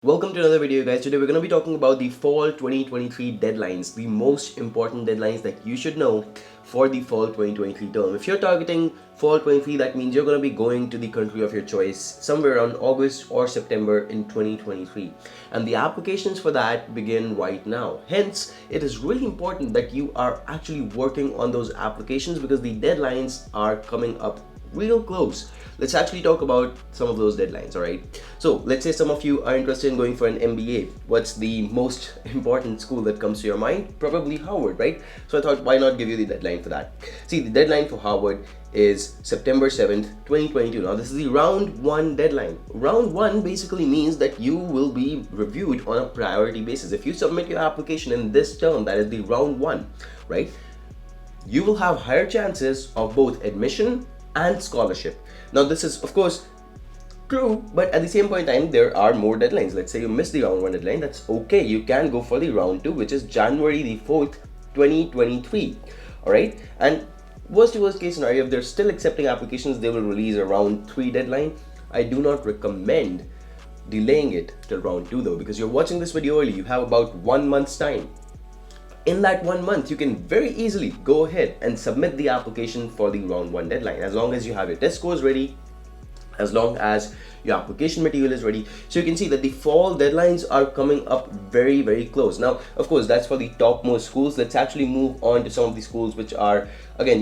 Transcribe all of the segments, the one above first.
Welcome to another video, guys. Today we're going to be talking about the fall 2023 deadlines, the most important deadlines that you should know for the fall 2023 term. If you're targeting fall 23, that means you're going to be going to the country of your choice somewhere around August or September in 2023. And the applications for that begin right now. Hence, it is really important that you are actually working on those applications because the deadlines are coming up real close. Let's actually talk about some of those deadlines, all right? So let's say some of you are interested in going for an MBA. What's the most important school that comes to your mind? Probably Harvard, right? So I thought, why not give you the deadline for that? See, the deadline for Harvard is September 7th, 2022. Now, this is the round one deadline. Round one basically means that you will be reviewed on a priority basis. If you submit your application in this term, that is the round one, right? You will have higher chances of both admission and scholarship. Now, this is of course true, but at the same point in time, there are more deadlines. Let's say you miss the round one deadline, that's okay. You can go for the round two, which is January the 4th, 2023. All right, and worst to worst case scenario, if they're still accepting applications, they will release a round three deadline. I do not recommend delaying it till round two though, because you're watching this video early. You have about 1 month's time. In that 1 month, you can very easily go ahead and submit the application for the round one deadline, as long as you have your test scores ready, as long as your application material is ready. So you can see that the fall deadlines are coming up very close. Now, of course, that's for the topmost schools. Let's actually move on to some of the schools which are, again,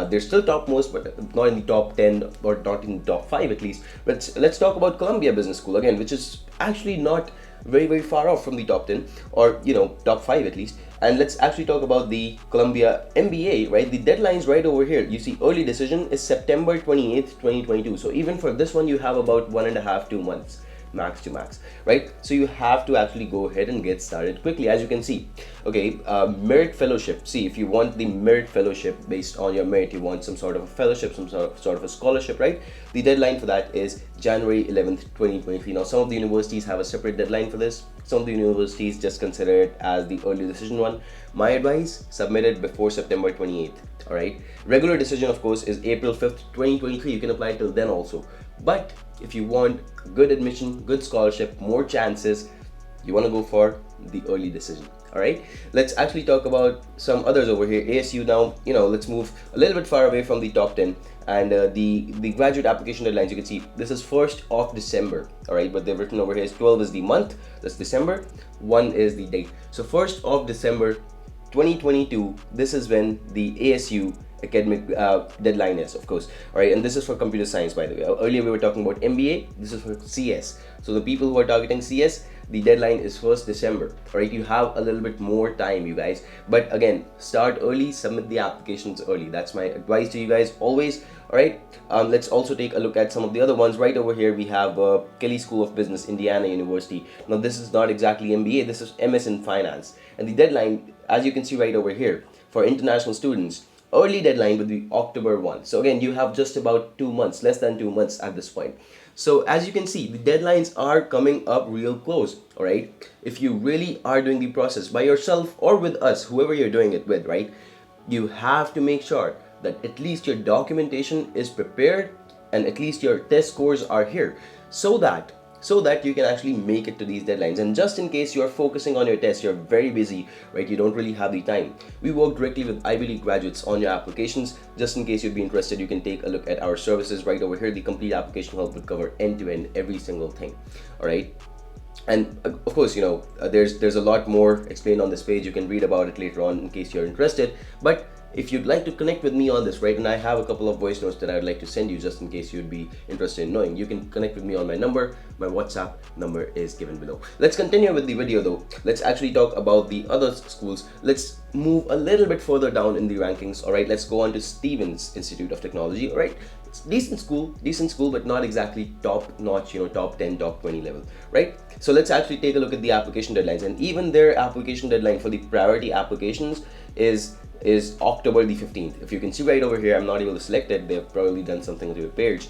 they're still topmost, but not in the top 10 or not in the top 5 at least. But let's talk about Columbia Business School, again, which is actually not very far off from the top 10 or top 5 at least. And let's actually talk about the Columbia MBA, right? The deadline's right over here. You see, early decision is September 28th, 2022. So even for this one, you have about 1.5 to 2 months max to max, right? So you have to actually go ahead and get started quickly. As you can see, okay, merit fellowship. See, if you want the merit fellowship based on your merit, you want some sort of a fellowship, some sort of a scholarship, right? The deadline for that is January 11th, 2023. Now, some of the universities have a separate deadline for this. Some of the universities just consider it as the early decision one. My advice, submit it before September 28th. All right. Regular decision, of course, is April 5th, 2023. You can apply till then also. But if you want good admission, good scholarship, more chances, you want to go for the early decision. All right, let's actually talk about some others over here. ASU now, let's move a little bit far away from the top 10 and the graduate application deadlines. You can see this is 1st of December. All right, but they've written over here is 12 is the month, that's December, 1 is the date. So 1st of December 2022, this is when the ASU academic deadline is, of course. All right, and this is for computer science, by the way. Earlier we were talking about MBA, this is for CS. So the people who are targeting CS, the deadline is 1st December. All right, you have a little bit more time, you guys, but again, start early, submit the applications early. That's my advice to you guys always. All right, let's also take a look at some of the other ones. Right over here we have Kelly School of Business, Indiana University. Now, this is not exactly MBA, this is MS in Finance, and the deadline, as you can see right over here, for international students, early deadline would be October 1. So again, you have just about 2 months, less than 2 months at this point. So as you can see, the deadlines are coming up real close. All right, if you really are doing the process by yourself or with us, whoever you're doing it with, right, you have to make sure that at least your documentation is prepared and at least your test scores are here, so that you can actually make it to these deadlines. And just in case you're focusing on your test, you're very busy, right, you don't really have the time, we work directly with Ivy League graduates on your applications. Just in case you'd be interested, you can take a look at our services right over here. The complete application help will cover end-to-end every single thing. All right, and of course, there's a lot more explained on this page. You can read about it later on in case you're interested. But if you'd like to connect with me on this, right, and I have a couple of voice notes that I'd like to send you just in case you'd be interested in knowing, you can connect with me on my number. My WhatsApp number is given below. Let's continue with the video though. Let's actually talk about the other schools. Let's move a little bit further down in the rankings. All right, let's go on to Stevens Institute of Technology. All right, it's decent school, but not exactly top notch, top 10, top 20 level, right? So let's actually take a look at the application deadlines, and even their application deadline for the priority applications is October the 15th. If you can see right over here, I'm not able to select it. They've probably done something to their page.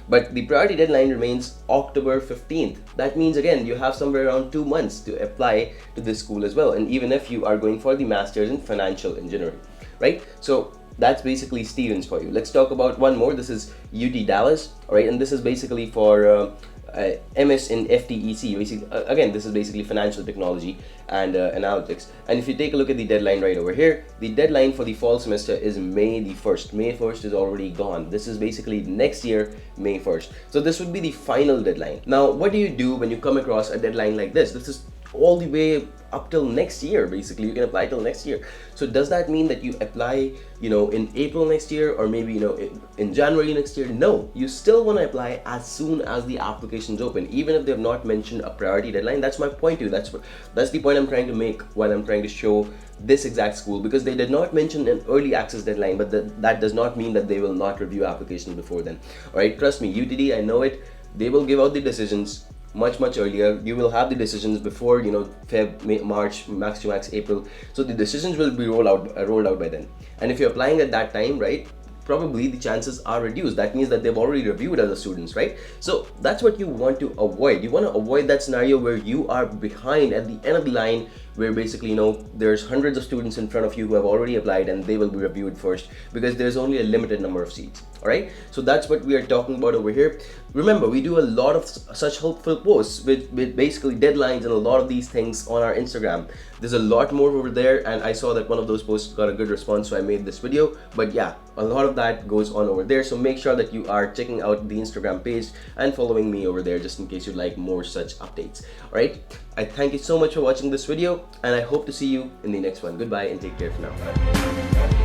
But the priority deadline remains October 15th. That means, again, you have somewhere around 2 months to apply to this school as well. And even if you are going for the master's in financial engineering, right? So that's basically Stevens for you. Let's talk about one more. This is UT Dallas, all right, and this is basically for MS in FTEC. Basically, again, this is basically financial technology and analytics. And if you take a look at the deadline right over here, the deadline for the fall semester is May the 1st. May 1st is already gone. This is basically next year, May 1st. So this would be the final deadline. Now, what do you do when you come across a deadline like this? This is all the way up till next year. Basically, you can apply till next year. So does that mean that you apply, in April next year, or maybe in January next year? No, you still want to apply as soon as the application's open, even if they have not mentioned a priority deadline. That's my point too. That's the point I'm trying to make while I'm trying to show this exact school, because they did not mention an early access deadline, but that does not mean that they will not review applications before then. All right, trust me, UTD, I know it, they will give out the decisions much earlier. You will have the decisions before Feb, May, March, max to max April. So the decisions will be rolled out by then. And if you're applying at that time, right, probably the chances are reduced. That means that they've already reviewed other students, right? So that's what you want to avoid. You want to avoid that scenario where you are behind at the end of the line, where basically there's hundreds of students in front of you who have already applied and they will be reviewed first, because there's only a limited number of seats. All right, so that's what we are talking about over here. Remember, we do a lot of such helpful posts with basically deadlines and a lot of these things on our Instagram. There's a lot more over there, and I saw that one of those posts got a good response, so I made this video. But yeah, a lot of that goes on over there, so make sure that you are checking out the Instagram page and following me over there, just in case you'd like more such updates. All right, I thank you so much for watching this video, and I hope to see you in the next one. Goodbye and take care for now.